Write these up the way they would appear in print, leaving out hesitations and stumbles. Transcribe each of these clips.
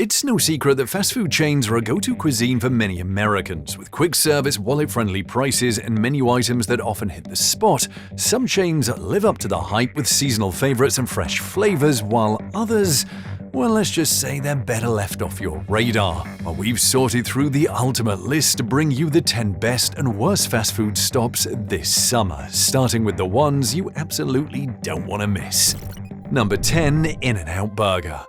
It's no secret that fast food chains are a go-to cuisine for many Americans. With quick service, wallet-friendly prices, and menu items that often hit the spot, some chains live up to the hype with seasonal favorites and fresh flavors, while others, well, let's just say they're better left off your radar. Well, we've sorted through the ultimate list to bring you the 10 best and worst fast food stops this summer, starting with the ones you absolutely don't want to miss. Number 10. InNOut Burger.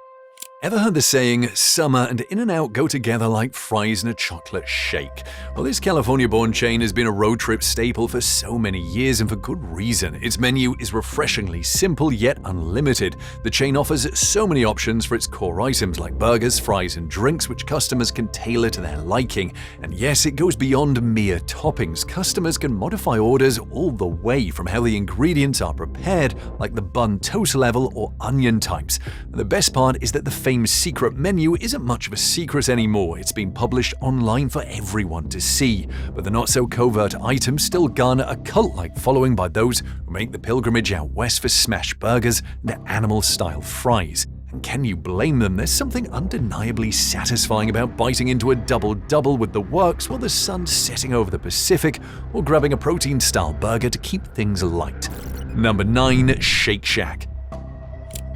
Ever heard the saying, summer and InNOut go together like fries in a chocolate shake? Well, this California-born chain has been a road trip staple for so many years, and for good reason. Its menu is refreshingly simple yet unlimited. The chain offers so many options for its core items like burgers, fries, and drinks, which customers can tailor to their liking. And yes, it goes beyond mere toppings. Customers can modify orders all the way from how the ingredients are prepared, like the bun toast level or onion types. And the best part is that the famed secret menu isn't much of a secret anymore. It's been published online for everyone to see. But the not-so-covert items still garner a cult-like following by those who make the pilgrimage out west for smash burgers and animal-style fries. And can you blame them? There's something undeniably satisfying about biting into a double-double with the works while the sun's setting over the Pacific, or grabbing a protein-style burger to keep things light. Number 9. Shake Shack.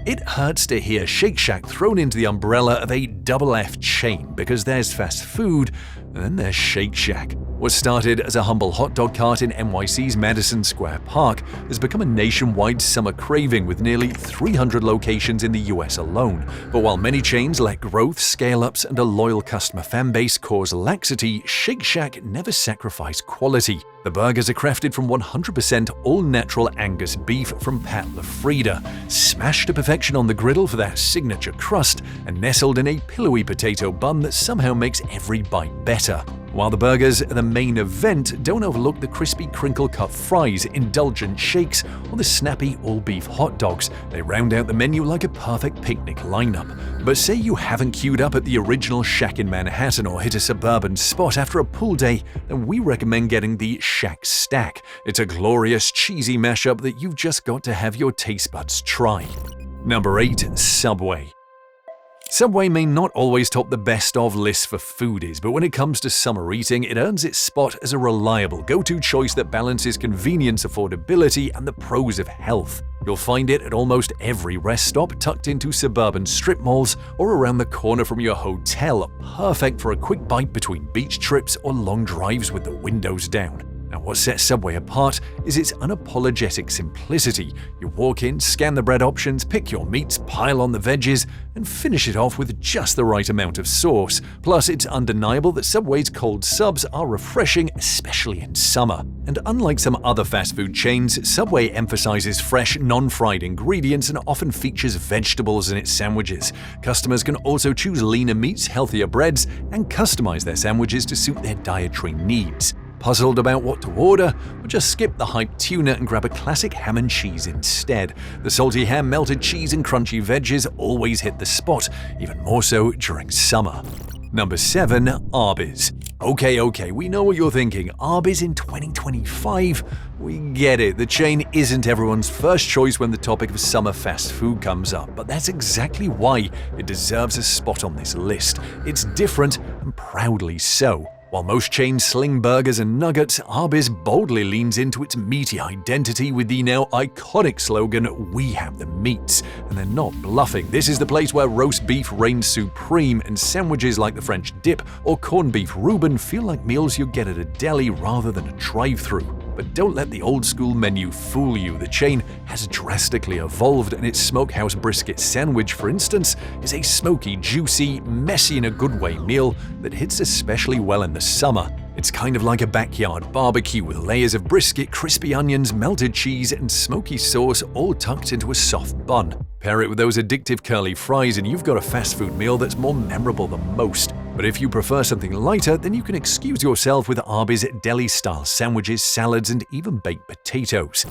It hurts to hear Shake Shack thrown into the umbrella of a double F chain, because there's fast food and then there's Shake Shack. What started as a humble hot dog cart in NYC's Madison Square Park has become a nationwide summer craving with nearly 300 locations in the US alone. But while many chains let growth, scale-ups, and a loyal customer fanbase cause laxity, Shake Shack never sacrificed quality. The burgers are crafted from 100% all-natural Angus beef from Pat LaFrieda, smashed to perfection on the griddle for that signature crust, and nestled in a pillowy potato bun that somehow makes every bite better. While the burgers are the main event, don't overlook the crispy crinkle-cut fries, indulgent shakes, or the snappy all-beef hot dogs. They round out the menu like a perfect picnic lineup. But say you haven't queued up at the original Shack in Manhattan or hit a suburban spot after a pool day, then we recommend getting the Shack Stack. It's a glorious, cheesy mashup that you've just got to have your taste buds try. Number 8. Subway. Subway may not always top the best-of lists for foodies, but when it comes to summer eating, it earns its spot as a reliable go-to choice that balances convenience, affordability, and the pros of health. You'll find it at almost every rest stop, tucked into suburban strip malls or around the corner from your hotel, perfect for a quick bite between beach trips or long drives with the windows down. Now, what sets Subway apart is its unapologetic simplicity. You walk in, scan the bread options, pick your meats, pile on the veggies, and finish it off with just the right amount of sauce. Plus, it's undeniable that Subway's cold subs are refreshing, especially in summer. And unlike some other fast food chains, Subway emphasizes fresh, non-fried ingredients and often features vegetables in its sandwiches. Customers can also choose leaner meats, healthier breads, and customize their sandwiches to suit their dietary needs. Puzzled about what to order? Or just skip the hyped tuna and grab a classic ham and cheese instead. The salty ham, melted cheese, and crunchy veggies always hit the spot, even more so during summer. Number 7. Arbys. Okay, we know what you're thinking. Arbys in 2025? We get it, the chain isn't everyone's first choice when the topic of summer fast food comes up, but that's exactly why it deserves a spot on this list. It's different, and proudly so. While most chains sling burgers and nuggets, Arbys boldly leans into its meaty identity with the now iconic slogan, "We have the meats." And they're not bluffing. This is the place where roast beef reigns supreme, and sandwiches like the French dip or corned beef Reuben feel like meals you get at a deli rather than a drive-thru. But don't let the old-school menu fool you. The chain has drastically evolved, and its smokehouse brisket sandwich, for instance, is a smoky, juicy, messy in a good way meal that hits especially well in the summer. It's kind of like a backyard barbecue with layers of brisket, crispy onions, melted cheese, and smoky sauce all tucked into a soft bun. Pair it with those addictive curly fries and you've got a fast food meal that's more memorable than most. But if you prefer something lighter, then you can excuse yourself with Arbys deli-style sandwiches, salads, and even baked potatoes.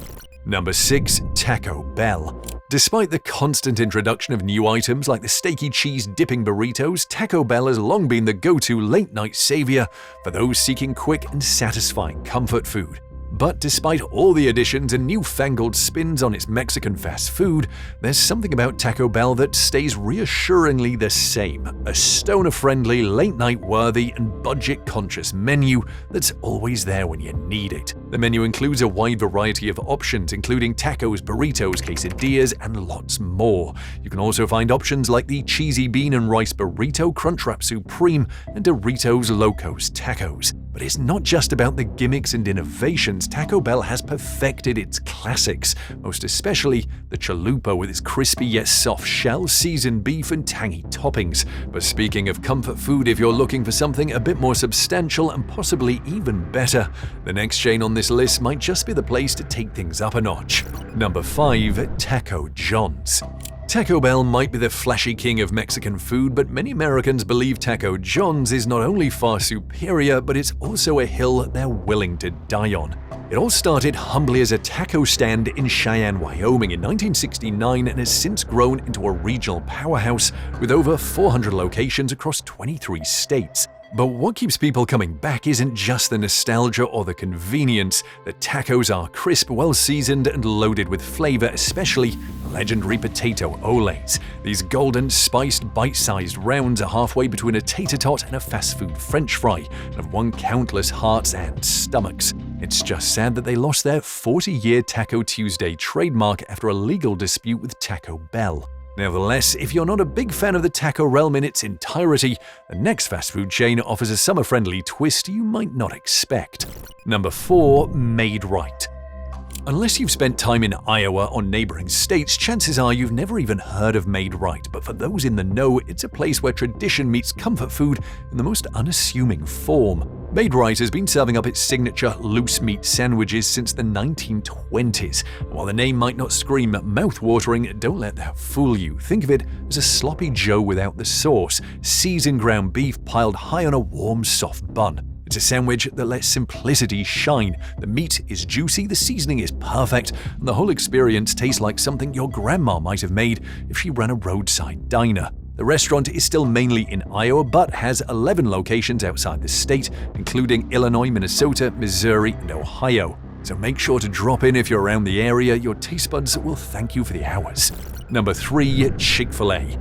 Number 6. Taco Bell. Despite the constant introduction of new items like the steaky cheese dipping burritos, Taco Bell has long been the go-to late-night savior for those seeking quick and satisfying comfort food. But despite all the additions and newfangled spins on its Mexican fast food, there's something about Taco Bell that stays reassuringly the same. A stoner-friendly, late-night worthy, and budget-conscious menu that's always there when you need it. The menu includes a wide variety of options, including tacos, burritos, quesadillas, and lots more. You can also find options like the Cheesy Bean and Rice Burrito, Crunchwrap Supreme, and Doritos Locos Tacos. But it's not just about the gimmicks and innovations. Taco Bell has perfected its classics, most especially the chalupa with its crispy yet soft shell, seasoned beef, and tangy toppings. But speaking of comfort food, if you're looking for something a bit more substantial and possibly even better, the next chain on this list might just be the place to take things up a notch. Number 5. Taco John's. Taco Bell might be the flashy king of Mexican food, but many Americans believe Taco John's is not only far superior, but it's also a hill they're willing to die on. It all started humbly as a taco stand in Cheyenne, Wyoming in 1969 and has since grown into a regional powerhouse with over 400 locations across 23 states. But what keeps people coming back isn't just the nostalgia or the convenience. The tacos are crisp, well-seasoned, and loaded with flavor, especially legendary potato oles. These golden, spiced, bite-sized rounds are halfway between a tater tot and a fast food french fry, and have won countless hearts and stomachs. It's just sad that they lost their 40-year Taco Tuesday trademark after a legal dispute with Taco Bell. Nevertheless, if you're not a big fan of the taco realm in its entirety, the next fast food chain offers a summer-friendly twist you might not expect. Number 4. Made Right. Unless you've spent time in Iowa or neighboring states, chances are you've never even heard of Made Right, but for those in the know, it's a place where tradition meets comfort food in the most unassuming form. Made Right has been serving up its signature loose meat sandwiches since the 1920s. While the name might not scream mouth-watering, don't let that fool you. Think of it as a sloppy Joe without the sauce, seasoned ground beef piled high on a warm, soft bun. It's a sandwich that lets simplicity shine. The meat is juicy, the seasoning is perfect, and the whole experience tastes like something your grandma might have made if she ran a roadside diner. The restaurant is still mainly in Iowa, but has 11 locations outside the state, including Illinois, Minnesota, Missouri, and Ohio. So make sure to drop in if you're around the area. Your taste buds will thank you for the hours. Number 3. Chick-fil-A.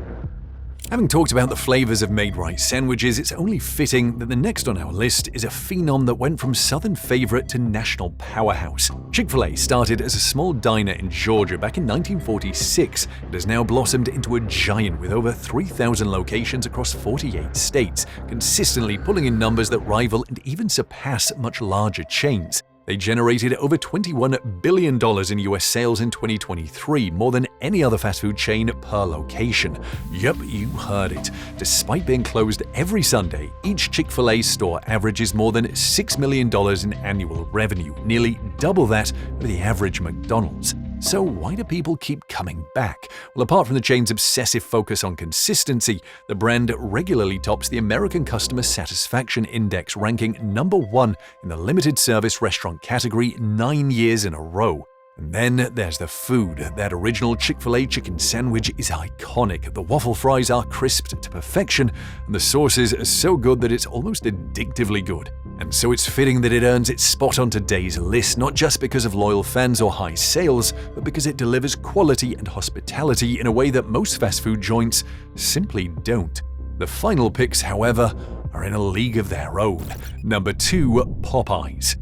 Having talked about the flavors of Made Right sandwiches, it's only fitting that the next on our list is a phenom that went from southern favorite to national powerhouse. Chick-fil-A started as a small diner in Georgia back in 1946 and has now blossomed into a giant with over 3,000 locations across 48 states, consistently pulling in numbers that rival and even surpass much larger chains. They generated over $21 billion in US sales in 2023, more than any other fast food chain per location. Yep, you heard it. Despite being closed every Sunday, each Chick-fil-A store averages more than $6 million in annual revenue, nearly double that of the average McDonald's. So why do people keep coming back? Well, apart from the chain's obsessive focus on consistency, the brand regularly tops the American Customer Satisfaction Index, ranking number 1 in the limited service restaurant category 9 years in a row. And then there's the food. That original Chick-fil-A chicken sandwich is iconic. The waffle fries are crisped to perfection, and the sauces are so good that it's almost addictively good. And so it's fitting that it earns its spot on today's list, not just because of loyal fans or high sales, but because it delivers quality and hospitality in a way that most fast food joints simply don't. The final picks, however, are in a league of their own. Number 2. Popeyes.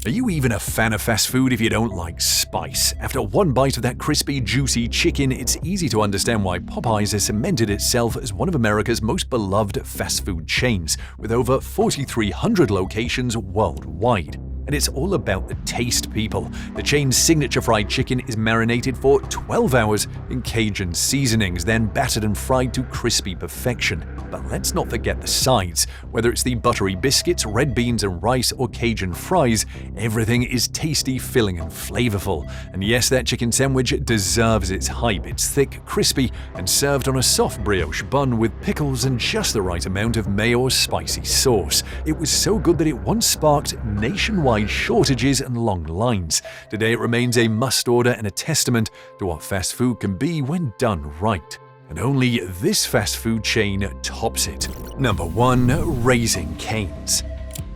Are you even a fan of fast food if you don't like spice? After one bite of that crispy, juicy chicken, it's easy to understand why Popeyes has cemented itself as one of America's most beloved fast food chains, with over 4,300 locations worldwide. And it's all about the taste, people. The chain's signature fried chicken is marinated for 12 hours in Cajun seasonings, then battered and fried to crispy perfection. But let's not forget the sides. Whether it's the buttery biscuits, red beans and rice, or Cajun fries, everything is tasty, filling, and flavorful. And yes, that chicken sandwich deserves its hype. It's thick, crispy, and served on a soft brioche bun with pickles and just the right amount of mayo or spicy sauce. It was so good that it once sparked nationwide shortages and long lines. Today it remains a must-order and a testament to what fast food can be when done right. And only this fast food chain tops it. Number 1. Raising Cane's.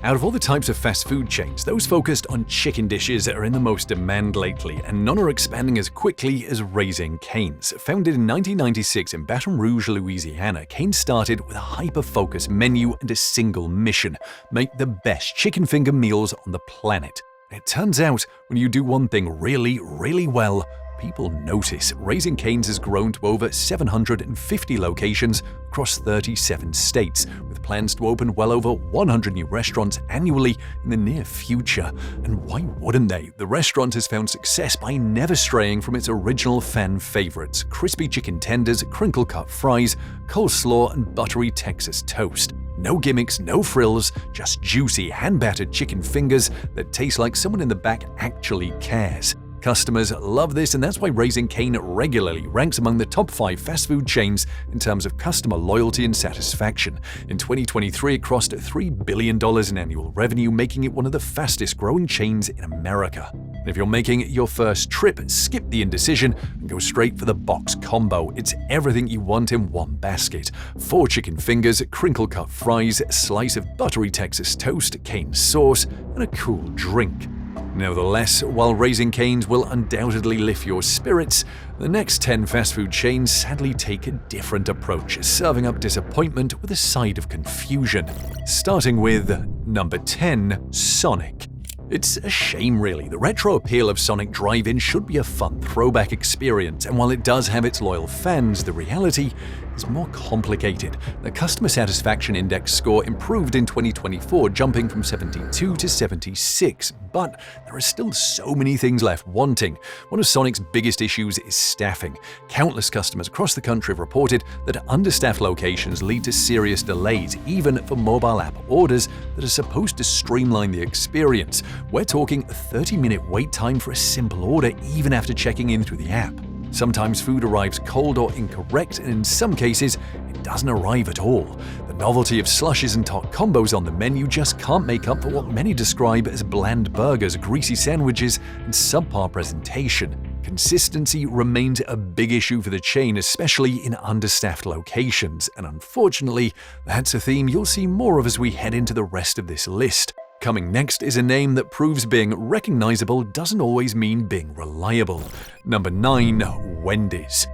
Out of all the types of fast food chains, those focused on chicken dishes are in the most demand lately, and none are expanding as quickly as Raising Cane's. Founded in 1996 in Baton Rouge, Louisiana, Cane's started with a hyper-focused menu and a single mission: make the best chicken finger meals on the planet. It turns out, when you do one thing really, really well, people notice. Raising Cane's has grown to over 750 locations across 37 states, with plans to open well over 100 new restaurants annually in the near future. And why wouldn't they? The restaurant has found success by never straying from its original fan favorites: crispy chicken tenders, crinkle-cut fries, coleslaw, and buttery Texas toast. No gimmicks, no frills, just juicy, hand-battered chicken fingers that taste like someone in the back actually cares. Customers love this, and that's why Raising Cane regularly ranks among the top 5 fast food chains in terms of customer loyalty and satisfaction. In 2023, it crossed $3 billion in annual revenue, making it one of the fastest-growing chains in America. And if you're making your first trip, skip the indecision and go straight for the box combo. It's everything you want in one basket: 4 chicken fingers, crinkle-cut fries, a slice of buttery Texas toast, cane sauce, and a cool drink. Nevertheless, while Raising Cane's will undoubtedly lift your spirits, the next 10 fast food chains sadly take a different approach, serving up disappointment with a side of confusion. Starting with number 10, Sonic. It's a shame, really. The retro appeal of Sonic Drive-In should be a fun throwback experience, and while it does have its loyal fans, the reality is more complicated. The customer satisfaction index score improved in 2024, jumping from 72 to 76, but there are still so many things left wanting. One of Sonic's biggest issues is staffing. Countless customers across the country have reported that understaffed locations lead to serious delays, even for mobile app orders that are supposed to streamline the experience. We're talking a 30-minute wait time for a simple order, even after checking in through the app. Sometimes food arrives cold or incorrect, and in some cases, it doesn't arrive at all. The novelty of slushes and hot combos on the menu just can't make up for what many describe as bland burgers, greasy sandwiches, and subpar presentation. Consistency remains a big issue for the chain, especially in understaffed locations, and unfortunately, that's a theme you'll see more of as we head into the rest of this list. Coming next is a name that proves being recognizable doesn't always mean being reliable. Number 9, Wendys.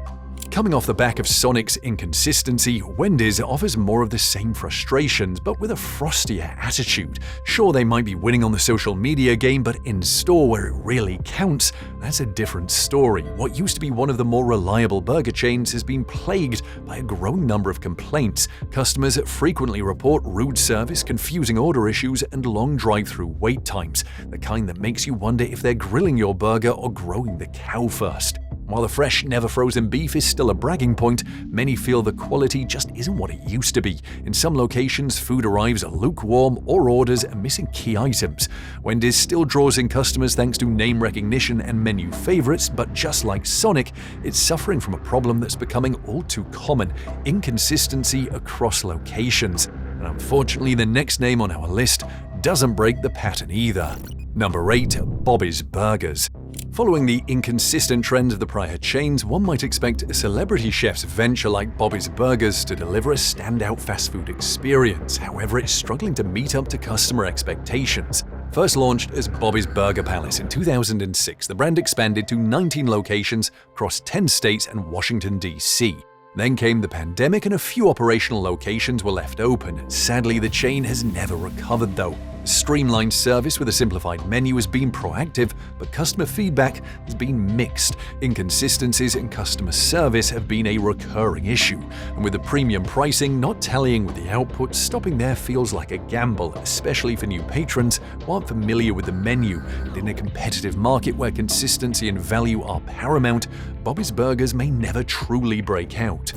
Coming off the back of Sonic's inconsistency, Wendys offers more of the same frustrations, but with a frostier attitude. Sure, they might be winning on the social media game, but in store where it really counts, that's a different story. What used to be one of the more reliable burger chains has been plagued by a growing number of complaints. Customers frequently report rude service, confusing order issues, and long drive-through wait times, the kind that makes you wonder if they're grilling your burger or growing the cow first. While the fresh, never-frozen beef is still a bragging point, many feel the quality just isn't what it used to be. In some locations, food arrives lukewarm or orders are missing key items. Wendys still draws in customers thanks to name recognition and menu favorites, but just like Sonic, it's suffering from a problem that's becoming all too common: inconsistency across locations. And unfortunately, the next name on our list doesn't break the pattern either. Number 8, Bobby's Burgers. Following the inconsistent trend of the prior chains, one might expect a celebrity chef's venture like Bobby's Burgers to deliver a standout fast food experience. However, it's struggling to meet up to customer expectations. First launched as Bobby's Burger Palace in 2006, the brand expanded to 19 locations across 10 states and Washington, D.C. Then came the pandemic and a few operational locations were left open. Sadly, the chain has never recovered though. Streamlined service with a simplified menu has been proactive, but customer feedback has been mixed. Inconsistencies in customer service have been a recurring issue, and with the premium pricing not tallying with the output, stopping there feels like a gamble, especially for new patrons who aren't familiar with the menu. And in a competitive market where consistency and value are paramount, Bobby's Burgers may never truly break out.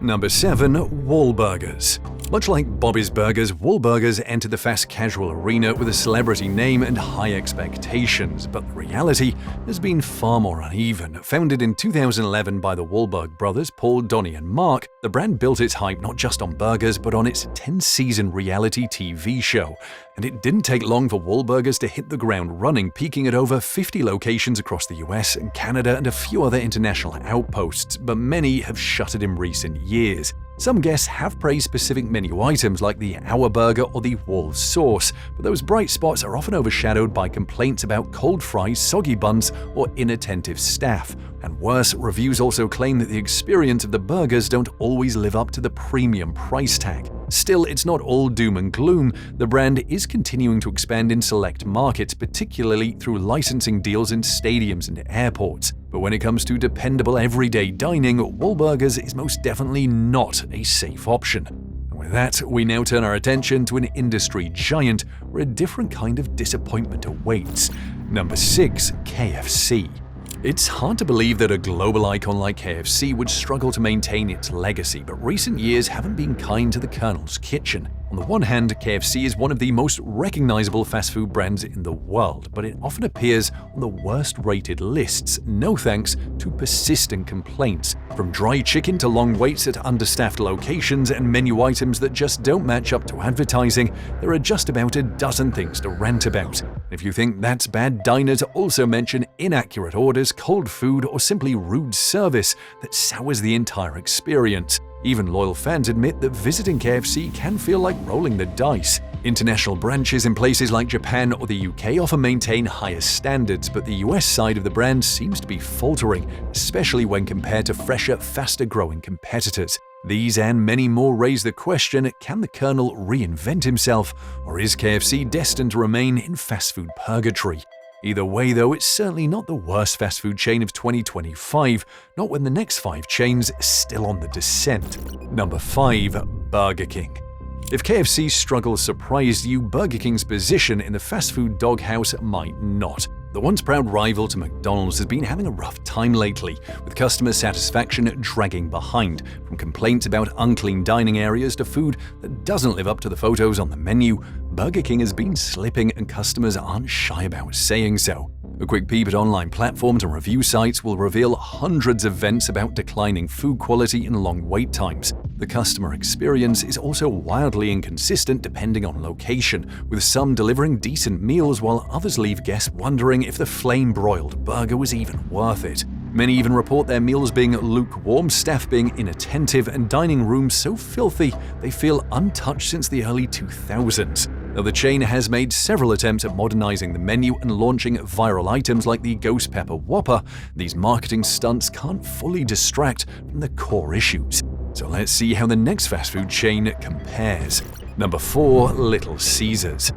Number 7, Woolberers. Much like Bobby's Burgers, Woolberers entered the fast casual arena with a celebrity name and high expectations, but the reality has been far more uneven. Founded in 2011 by the Wahlberg brothers, Paul, Donnie, and Mark, the brand built its hype not just on burgers, but on its 10-season reality TV show. And it didn't take long for Woolberers to hit the ground running, peaking at over 50 locations across the US and Canada and a few other international outposts, but many have shuttered in recent years. Some guests have praised specific menu items like the Hour Burger or the Wall Sauce, but those bright spots are often overshadowed by complaints about cold fries, soggy buns, or inattentive staff. And worse, reviews also claim that the experience of the burgers don't always live up to the premium price tag. Still, it's not all doom and gloom. The brand is continuing to expand in select markets, particularly through licensing deals in stadiums and airports. But when it comes to dependable everyday dining, Woolberers is most definitely not a safe option. And with that, we now turn our attention to an industry giant where a different kind of disappointment awaits. Number 6. KFC. It's hard to believe that a global icon like KFC would struggle to maintain its legacy, but recent years haven't been kind to the Colonel's kitchen. On the one hand, KFC is one of the most recognizable fast food brands in the world, but it often appears on the worst-rated lists, no thanks to persistent complaints. From dry chicken to long waits at understaffed locations and menu items that just don't match up to advertising, there are just about a dozen things to rant about. If you think that's bad, diners also mention inaccurate orders, cold food, or simply rude service that sours the entire experience. Even loyal fans admit that visiting KFC can feel like rolling the dice. International branches in places like Japan or the UK often maintain higher standards, but the US side of the brand seems to be faltering, especially when compared to fresher, faster-growing competitors. These and many more raise the question, can the Colonel reinvent himself, or is KFC destined to remain in fast food purgatory? Either way, though, it's certainly not the worst fast food chain of 2025, not when the next 5 chains are still on the descent. Number 5. Burger King. If KFC's struggles surprised you, Burger King's position in the fast food doghouse might not. The once proud rival to McDonald's has been having a rough time lately, with customer satisfaction dragging behind, from complaints about unclean dining areas to food that doesn't live up to the photos on the menu. Burger King has been slipping, and customers aren't shy about saying so. A quick peep at online platforms and review sites will reveal hundreds of vents about declining food quality and long wait times. The customer experience is also wildly inconsistent depending on location, with some delivering decent meals while others leave guests wondering if the flame-broiled burger was even worth it. Many even report their meals being lukewarm, staff being inattentive, and dining rooms so filthy they feel untouched since the early 2000s. Though the chain has made several attempts at modernizing the menu and launching viral items like the Ghost Pepper Whopper, these marketing stunts can't fully distract from the core issues. So let's see how the next fast food chain compares. Number 4. Little Caesars.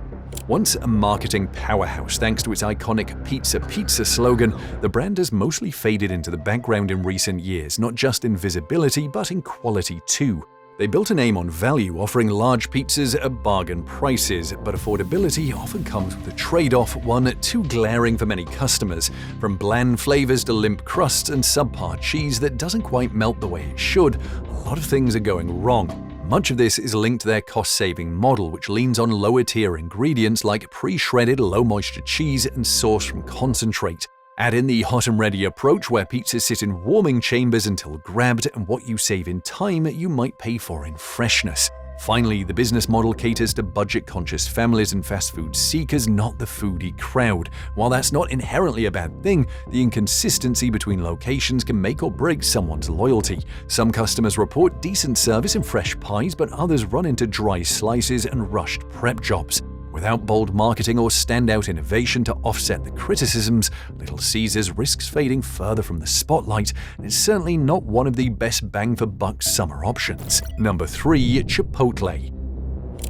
Once a marketing powerhouse thanks to its iconic Pizza slogan, the brand has mostly faded into the background in recent years, not just in visibility but in quality too. They built a name on value, offering large pizzas at bargain prices, but affordability often comes with a trade-off, one too glaring for many customers, from bland flavors to limp crusts and subpar cheese that doesn't quite melt the way it should. A lot of things are going wrong. Much of this is linked to their cost-saving model, which leans on lower-tier ingredients like pre-shredded low-moisture cheese and sauce from concentrate. Add in the hot and ready approach where pizzas sit in warming chambers until grabbed, and what you save in time you might pay for in freshness. Finally, the business model caters to budget-conscious families and fast food seekers, not the foodie crowd. While that's not inherently a bad thing, the inconsistency between locations can make or break someone's loyalty. Some customers report decent service and fresh pies, but others run into dry slices and rushed prep jobs. Without bold marketing or standout innovation to offset the criticisms, Little Caesars risks fading further from the spotlight, and it's certainly not one of the best bang-for-buck summer options. Number 3. Chipotle.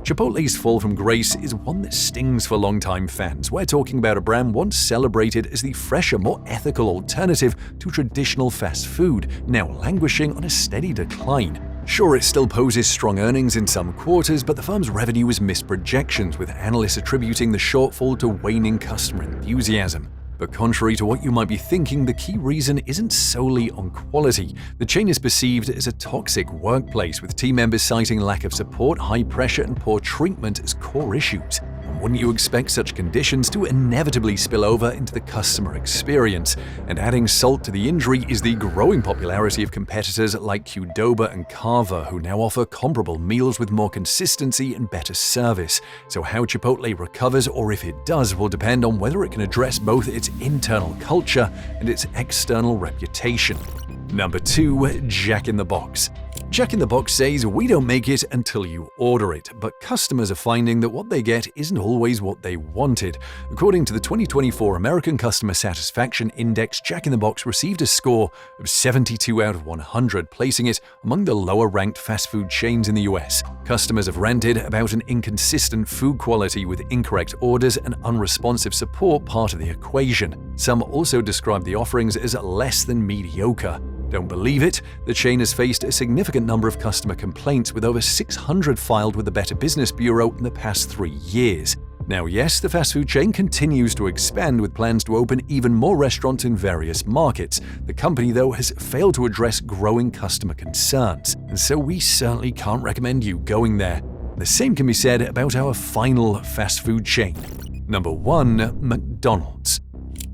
Chipotle's fall from grace is one that stings for longtime fans. We're talking about a brand once celebrated as the fresher, more ethical alternative to traditional fast food, now languishing on a steady decline. Sure, it still poses strong earnings in some quarters, but the firm's revenue has missed projections, with analysts attributing the shortfall to waning customer enthusiasm. But contrary to what you might be thinking, the key reason isn't solely on quality. The chain is perceived as a toxic workplace, with team members citing lack of support, high pressure, and poor treatment as core issues. Wouldn't you expect such conditions to inevitably spill over into the customer experience? And adding salt to the injury is the growing popularity of competitors like Qdoba and Carver, who now offer comparable meals with more consistency and better service. So how Chipotle recovers, or if it does, will depend on whether it can address both its internal culture and its external reputation. Number 2. Jack in the Box. Jack in the Box says, "We don't make it until you order it," but customers are finding that what they get isn't always what they wanted. According to the 2024 American Customer Satisfaction Index, Jack in the Box received a score of 72 out of 100, placing it among the lower-ranked fast food chains in the US. Customers have ranted about an inconsistent food quality with incorrect orders and unresponsive support part of the equation. Some also describe the offerings as less than mediocre. Don't believe it? The chain has faced a significant number of customer complaints, with over 600 filed with the Better Business Bureau in the past 3 years. Now, yes, the fast food chain continues to expand with plans to open even more restaurants in various markets. The company, though, has failed to address growing customer concerns, and so we certainly can't recommend you going there. The same can be said about our final fast food chain. Number 1. McDonald's.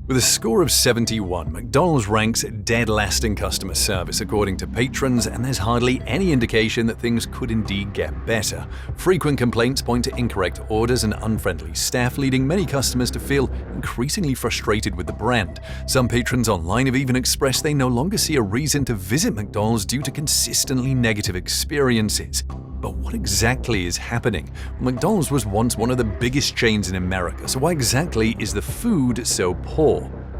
With a score of 71, McDonald's ranks dead last in customer service according to patrons, and there's hardly any indication that things could indeed get better. Frequent complaints point to incorrect orders and unfriendly staff, leading many customers to feel increasingly frustrated with the brand. Some patrons online have even expressed they no longer see a reason to visit McDonald's due to consistently negative experiences. But what exactly is happening? McDonald's was once one of the biggest chains in America, so why exactly is the food so poor?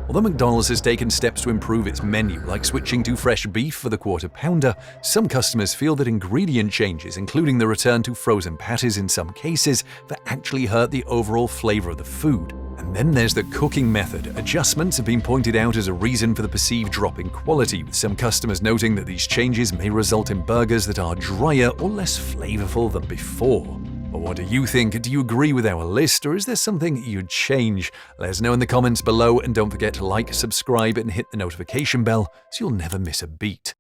Although McDonald's has taken steps to improve its menu, like switching to fresh beef for the Quarter Pounder, some customers feel that ingredient changes, including the return to frozen patties in some cases, that actually hurt the overall flavor of the food. And then there's the cooking method. Adjustments have been pointed out as a reason for the perceived drop in quality, with some customers noting that these changes may result in burgers that are drier or less flavorful than before. But what do you think? Do you agree with our list, or is there something you'd change? Let us know in the comments below, and don't forget to like, subscribe, and hit the notification bell so you'll never miss a beat.